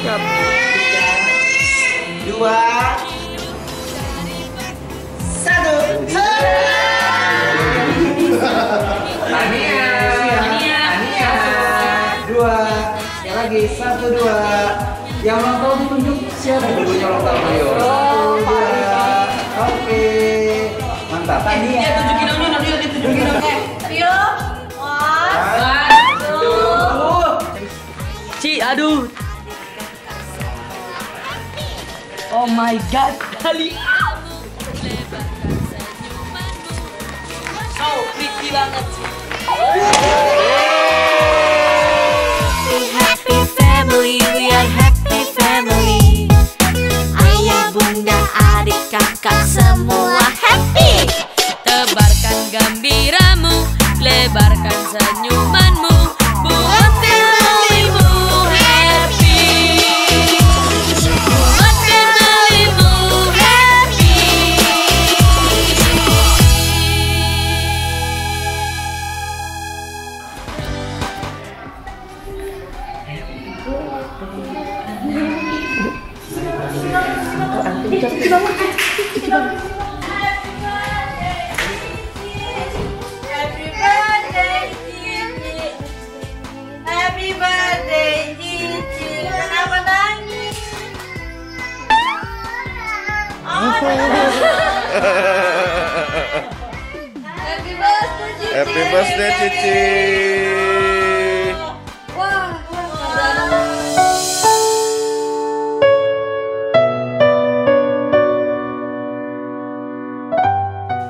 Siap. 3, 2, 1. Tania. 2. Yang lagi 1, 2. Yang ulang tahun ditunjuk siapa dulunya ulang tahun? Ayo. 1, 2. Oke. Mantap. Dia tunjukin dong, dia tunjukin dong. Ayo. Ci, aduh. Oh my god, kali. So pretty banget sih. Happy family, we are happy family. Ayah, bunda, adik, kakak semua happy. Tebarkan gembiramu, lebarkan senyumanmu, buat familymu happy. Buat familymu happy. Happy birthday, Cici. Happy birthday, Cici. Kenapa nangis? Happy birthday, Cici. Happy birthday Cici. Wah,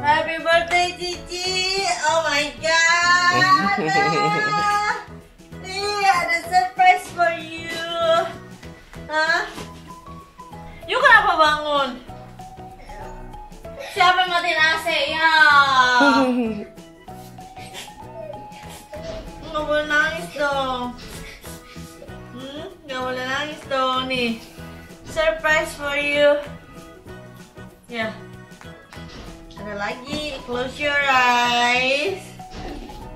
Happy birthday, Cici. Oh my god. Nih, ada surprise for you. Hah? You kenapa bangun? Siapa yang matiin AC-nya? Nggak boleh nangis dong. Nggak boleh nangis dong nih. Surprise for you. Ya. Ada lagi. Close your eyes.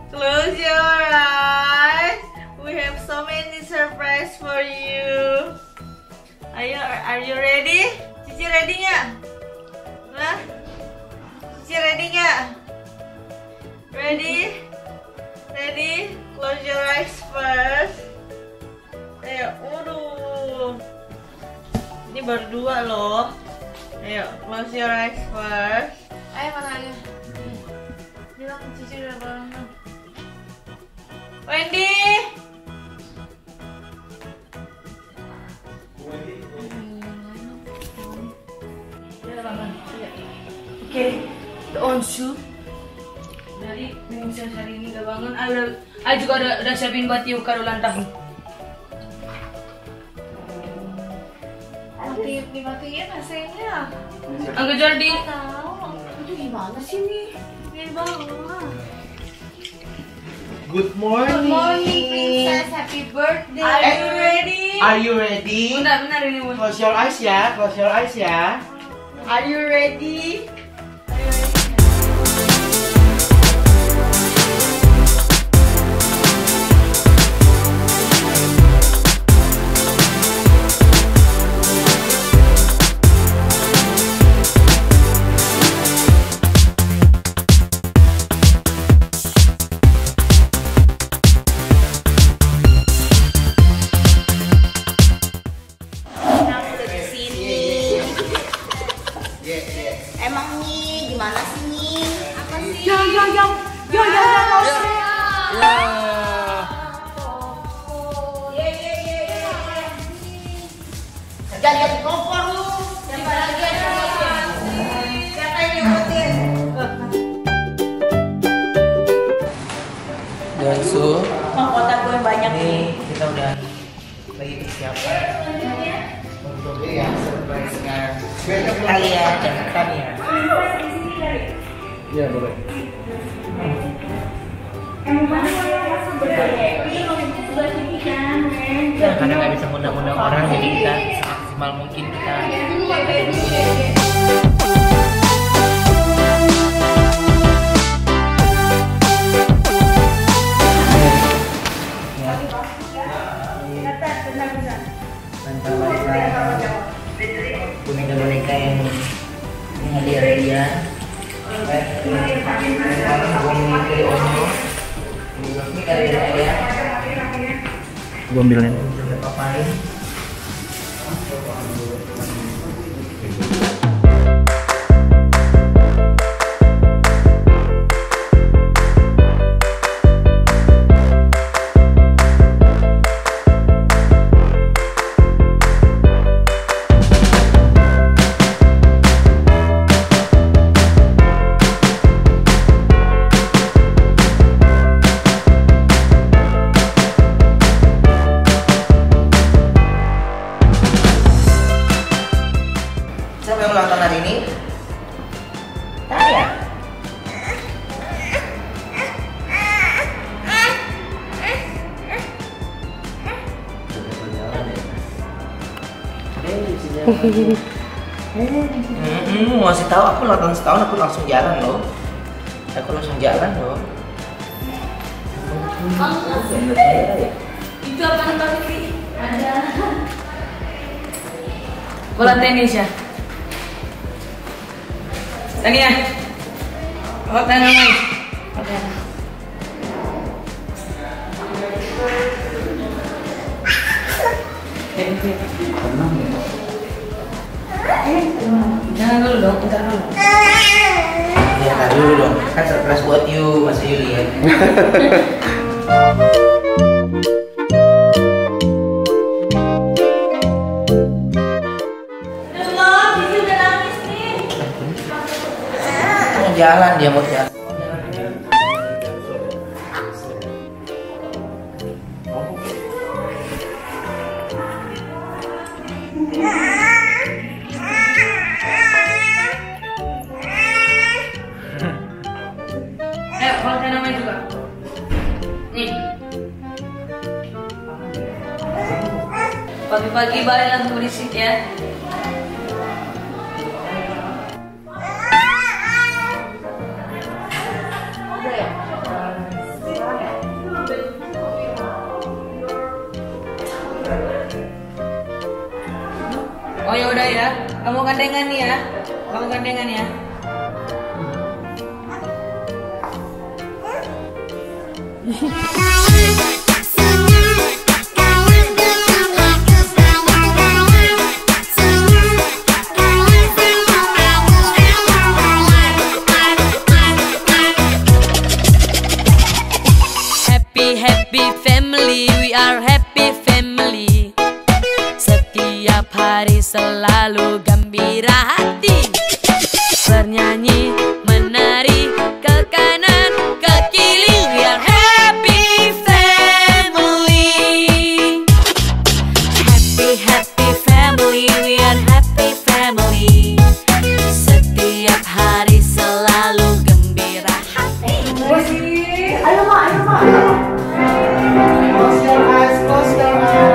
Close your eyes. We have so many surprise for you. Ayo, are you ready? Cici ready nggak? Hah? Cici ready nggak? Ready? Ready? Close your eyes first. Ayo, waduh. Ini baru 2 loh. Ayo, close your eyes first. Ayo, mana aja? Bilang Cici udah bangun. Wendy! Oke, the onsu dari Princess hari ini gak bangun. Aku juga udah siapin buat Tiu kado ulang tahun. Dimatiin AC-nya. Angga Jordi. Tahu. Itu gimana sih nih? Ini bangun. Good morning. Good morning, Princess. Happy birthday. Are you ready? Are you ready? Benar ini Bun. Close your eyes ya. Close your eyes ya. Are you ready? Emang nih gimana sih nih? Apa sih? Ya. Jangan lihat di kompor lu. Siapa lagi yang nyebutin? Siapa yang nyebutin? Gansu. Mahkota gue yang banyak Ini nih. kita udah lagi persiapan untuk yang surprise-nya kalian dan Tania. Iya boleh. Karena nggak bisa ngundang-ngundang orang, jadi kita semaksimal mungkin kita ada di sini. boneka-boneka yang hadiah-hadiah. Gua ambilin. Apain? Siapa yang ulang tahun hari ini? Tanya. Masih tahu aku ulang tahun setahun aku langsung jalan loh. Itu apa Mbak Fikri? Ada bola tenis ya. Tania, hot na naman. Okay. Jangan dulu dong, bentar dulu. Ya, ntar dulu dong. Kan surprise buat you, Mas Yuli ya. Jalan dia mau jalan. Kalau namanya juga. Nih. Pagi-pagi balik langsung berisik ya. Oh ya udah ya, kamu gandengan nih ya, Happy family, we are happy family. Setiap hari selalu gembira hati, bernyanyi, menari, ke kanan, ke kiri. We are happy family. Happy family, we are happy family. Setiap hari selalu gembira hati. Ayo mak. Close your eyes, close your eyes.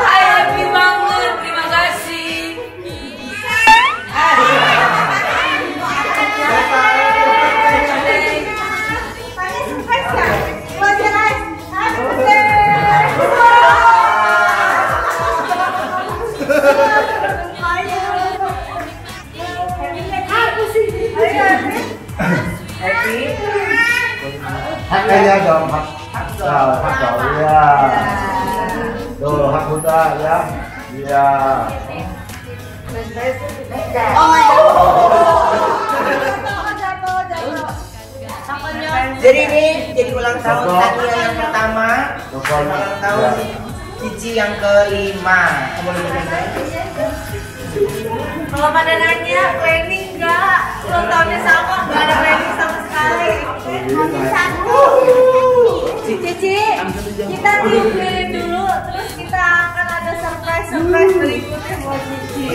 Happy banget, terima kasih. Haknya dong, hak dong, ya. Tuh, hak Bunda ya. Iya. Oh my god. Jadi ini jadi ulang tahun Tania yang pertama, ulang tahun Cici yang kelima. Kalau pada nanya planning enggak, ulang tahunnya sama, enggak ada planning sama sekali. Masih satu. Cici, kita tiup lilin dulu, terus kita akan ada surprise berikutnya buat Cici.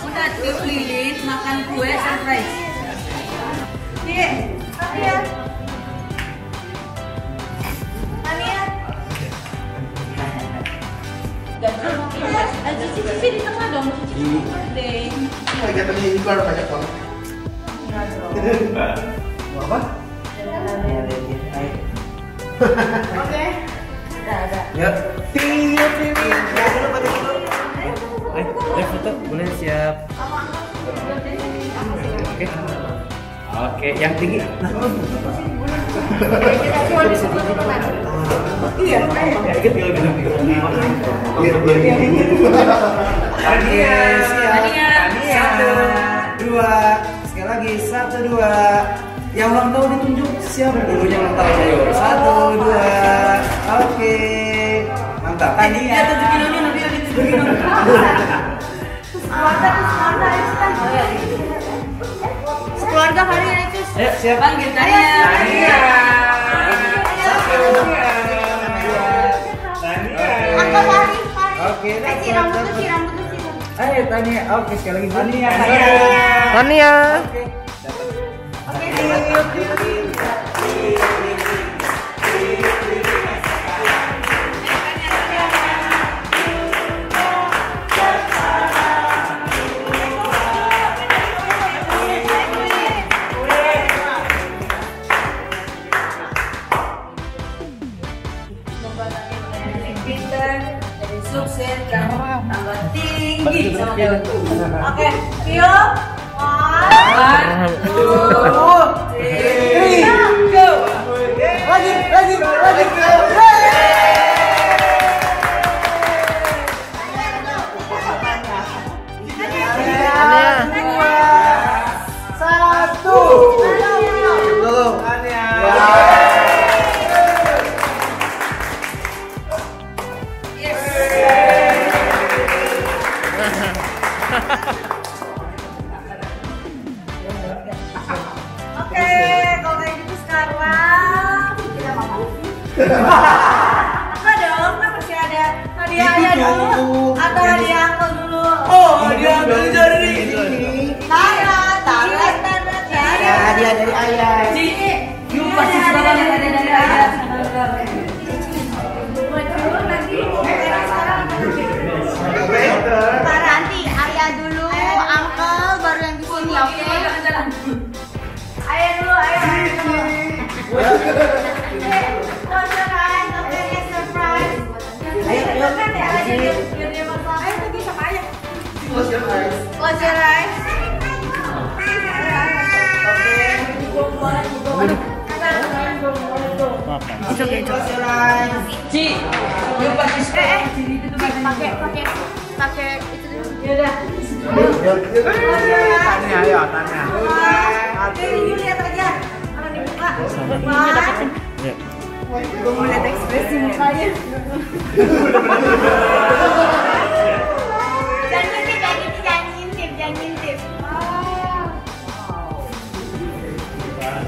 Bunda tiup lilin, makan kue surprise. Nih, Tania. Tania. Cici di tengah dong, Cici birthday. Katanya ini keluar banyak banget. Apa? Oke. Ada. Ya. Tiup ini. Ya dulu pada dulu. Foto boleh siap. Oke. Oke, yang tinggi. Iya. Dikit gitu. Tania. 1, 2. Sekali lagi 1, 2. Yang ulang tahun ditunjuk siapa dulu yang ulang tahun? Ayo 1, 2. Oke. Mantap. Tania. Dia tunjukin Noni, nanti dia tunjukin Noni. Keluarga hari ini itu. Ayo siap. Panggil Tania. Angkat hari. Oke. Siram betul. Ayo Tania. Oke sekali lagi Tania. Tania. Oke. Sukses kamu tambah tinggi sama dia. Oke, Tio. 1, 2, 3, go. Lagi. Oke, kalau kayak gitu sekarang kita mau. Apa dong? Kan masih ada hadiah ayah dulu atau hadiah uncle dulu? Oh, dia ambil dari ini. Tarik. Ya, hadiah dari ayah. You pasti suka banget ada dari ayah. Nanti ayah dulu, uncle baru yang di sini, oke? Ayah dulu. Close your eyes, oke, get surprise. Ayo, kan ya, biar dia masak. Ayo pergi sama ayah. Close your eyes. Close your eyes. Close your eyes. Ci, you pasti suka sini itu Pakai itu dulu. Tania, ayo Tania. Ini lihat aja. Orang dibuka. Gue mau lihat ekspresi mukanya. Jangan ngintip.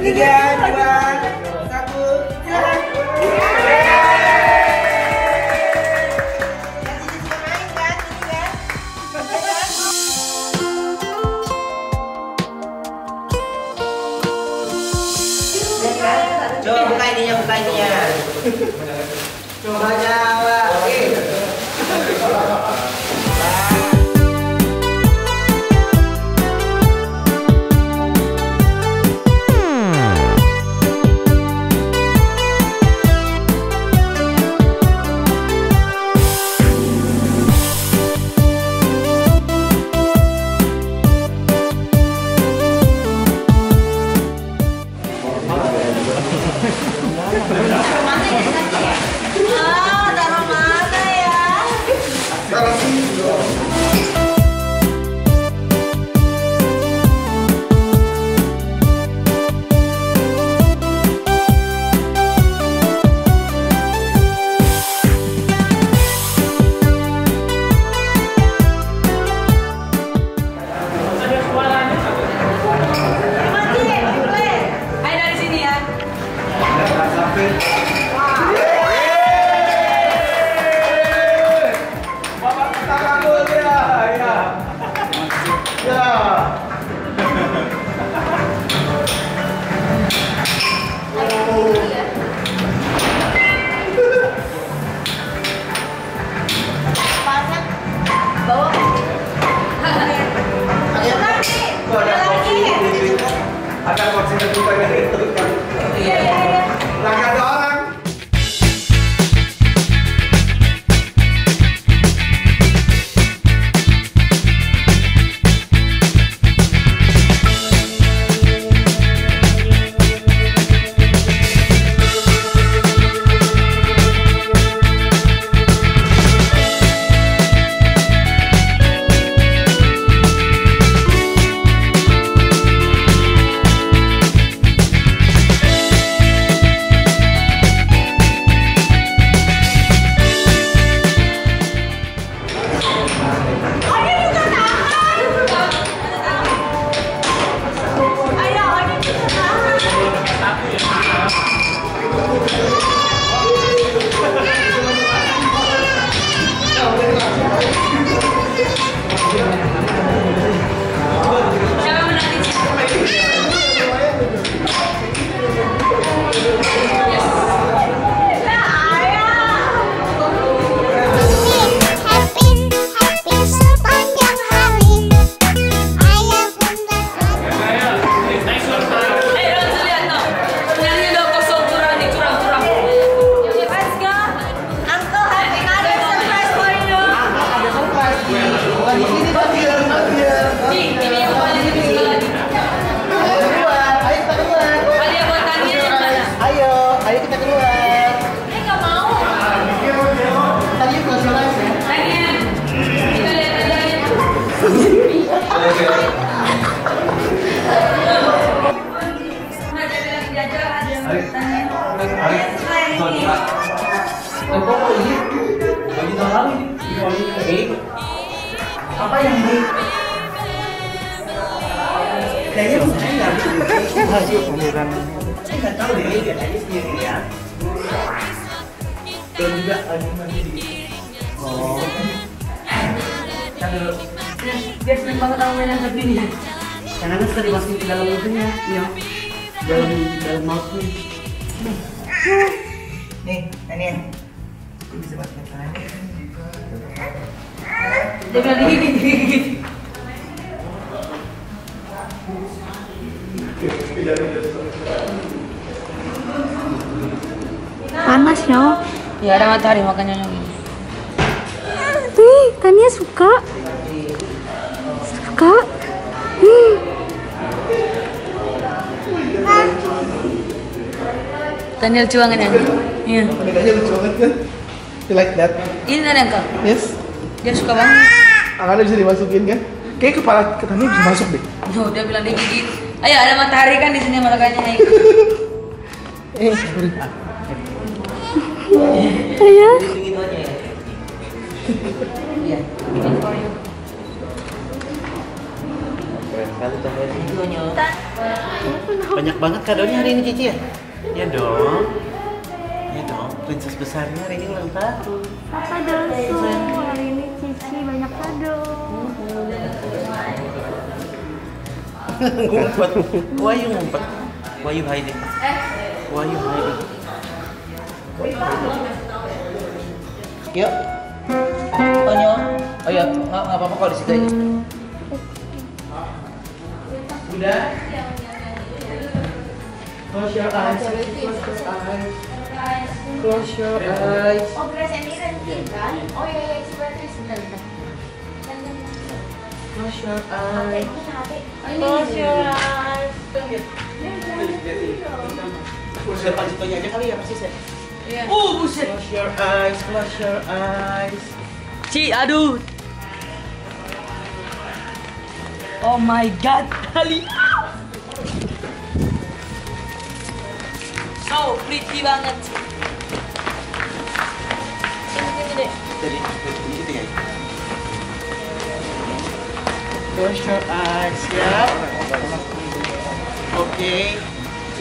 3, 2, 1. Silakan. Coba buka ininya. Coba nyala. Apa yang di? Kayaknya saya nggak saya nggak tahu deh dia tadi sendiri ya. Dan juga oh. Dia seneng banget sama mainan seperti ini. Karena kan sudah dimasukin ke dalam itunya, iya. Dalam mouse nih. Nih, ini. Bisa pakai tangan. Dia bilang digigit. Panas ya. Ya ada matahari makanya yang ini. Wih, Tania suka. Suka. Daniel cuangan yang iya. Bedanya lucu banget kan? You like that? Ini ada kak. Yes. Dia suka banget. Tangannya bisa dimasukin kan? Kayak kepala ketanya bisa masuk deh. No, dia bilang dia gigit. Ayo ada matahari kan di sini makanya. Sorry. Ayah. Iya. Banyak banget kadonya hari ini Cici ya? Ya dong. Ya dong, princess besarnya hari ini ulang tahun. Papa Donsu, hari ini Cici banyak kado. Ngumpet. Why you ngumpet? Why you hiding? Why you hiding? Yuk. Tonyo. Oh ya, nggak apa-apa kalau di situ aja. Udah. Close your eyes. Close your eyes. Oh, Grace and Irene kan? Oh iya, sebentar. Close your eyes. Close your eyes. Depan situ aja kali ya pasti saya. Iya. Buset. Close your eyes. Close your eyes. Ci, aduh. Oh my god, kali. So pretty banget. Ini deh. Jadi di situ ya. Close your eyes ya. Oke.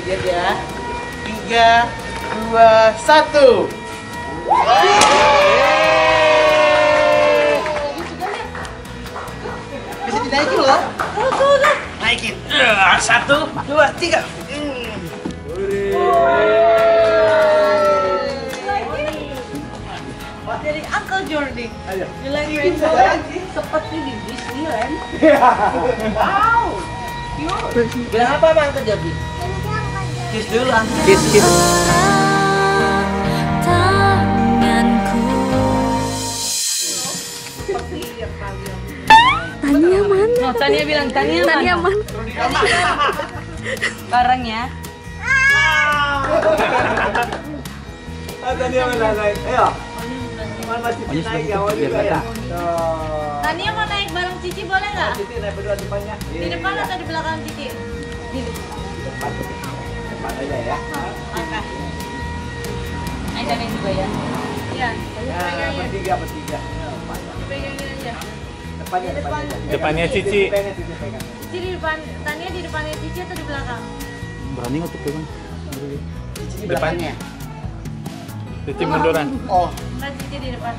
Lihat ya. 3, 2, 1. Bisa dinaikin loh. Naikin. 1, 2, 3. Dari Uncle Jordi. Ayo. You like rainbow? Seperti di Disneyland. Wow. Bilang apa Bang ke Jordi? Kiss dulu, kiss. Tanganku. Tania mana? No, Tania bilang Tania Tania mana? mana? Sekarang ya. Tania mana guys? Ayo. Masih naik ya, mau juga ya. Tania mau naik bareng Cici boleh nggak? Cici naik berdua depannya. Di depan atau di belakang Cici? Di Depan aja ya. Oke. Ayo Tania juga ya. Iya. Bertiga. Pegangin aja. Depannya Cici. Cici di depan, Tania di depannya Cici atau di belakang? Berani nggak tuh pegang? Depannya. Cici munduran. Oh. Enggak, Cici di depan.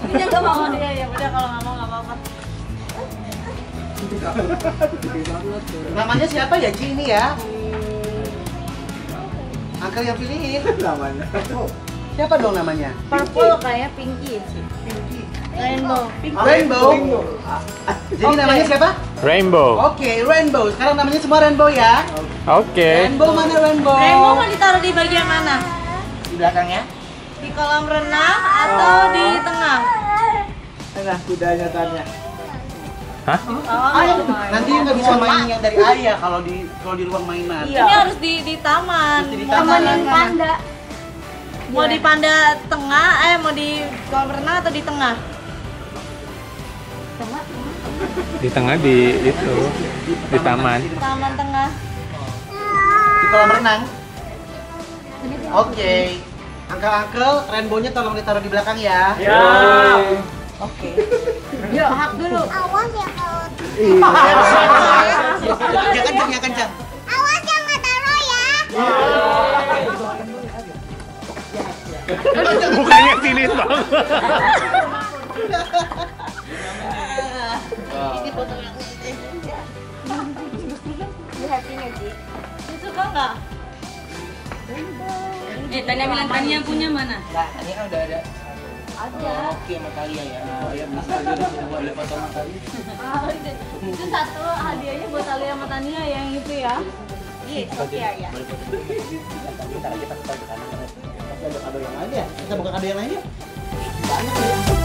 Dia nggak mau dia ya. Udah kalau nggak mau nggak apa-apa. Namanya siapa ya Ci ini ya? Angkel yang pilihin. Namanya. Siapa dong namanya? Purple kayak Pinky. Rainbow. Rainbow. Jadi namanya siapa? Rainbow. Oke, Rainbow. Sekarang namanya semua Rainbow ya. Oke. Rainbow mana Rainbow? Rainbow mau ditaruh di bagian mana? Di belakangnya. Di kolam renang atau di tengah? Nah, kudanya tanya. Hah? Nanti nggak bisa main yang dari ayah kalau di ruang mainan. Ini harus di taman. Mesti di taman. Panda. Mau di panda tengah, mau di kolam renang atau di tengah? Tengah. Di tengah di itu, di taman. Taman tengah. Di kolam renang. Oke. Angkel-angkel, rainbow-nya tolong ditaruh di belakang ya. Ya. Oke. Yuk, hak dulu. Awas ya kalau Ya kencang, ya kencang. awas jangan taruh ya. Bukannya sinis banget. You happy nggak sih? You suka nggak? Tanya bilang Tania punya mana? Nah, ini kan udah ada. Ada. Oke, sama Talia ya. Ya bisa aja buat foto sama Talia. Itu satu hadiahnya buat Talia sama Tania yang itu ya. Iya, oke ya. Ntar aja pas kita ke kanan. Masih ada kado yang lain ya? Kita buka kado yang lain ya? Banyak ya.